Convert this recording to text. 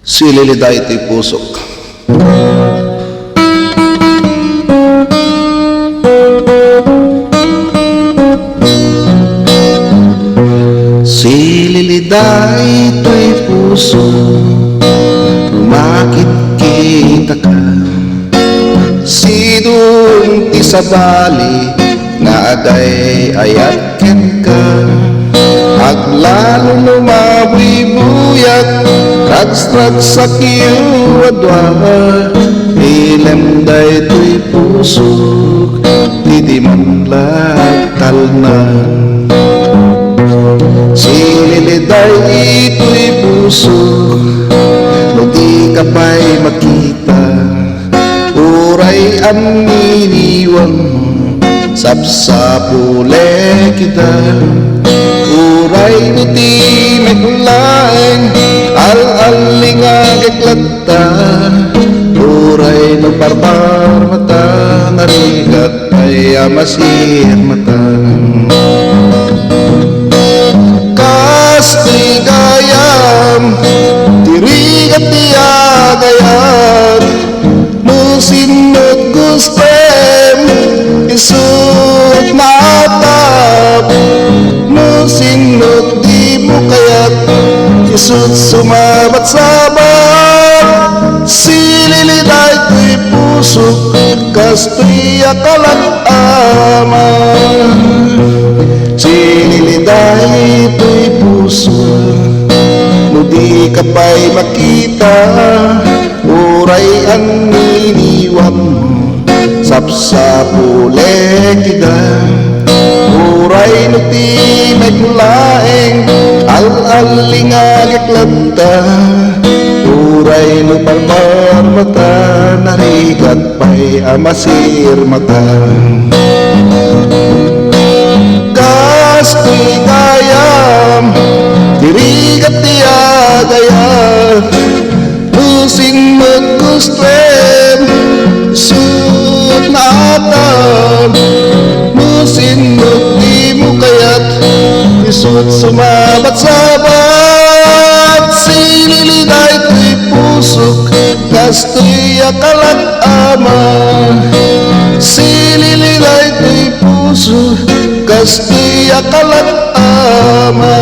Sililida ito'y pusok. Sililida ito'y puso, rumakit kita ka. Sidong ti sa bali, nga aday ayakit ka. Aglalo lumabuyat, rags-rags sa kiwadwa. Ilem da ito'y pusok, di man lagtalnan. Sililiday ito'y pusok, no di ka pa'y makita. Uray ang iniwang, sapsapule kita. Uray no ti megulain, al-aling agaglatta. Uray no barbar mata, narigat ay amasir mata. Kastigayam, dirigat tiagayam, musinod gustem, isut matap. Musinod di mo kaya't, isut sumabat-sabat. Sililiday ko'y pusok, kasto'y akalat aman. Sililiday ito'y puso, no di ka pa'y makita. Uray ang iniwan, sapsapule kita. Uray no ti megulaeng, al-aling agaglatta. Uray no barbar mata, narigat pa'y amasir mata. Kastigayam, dirigat tiagayam, pusing magkustem, sut natam. Musin di mo kaya't, isut sumabat-sabat. Sililiday ko'y pusok, kasto'y akalat ama. Sililiday ko'y puso, kasto'y akalat ama.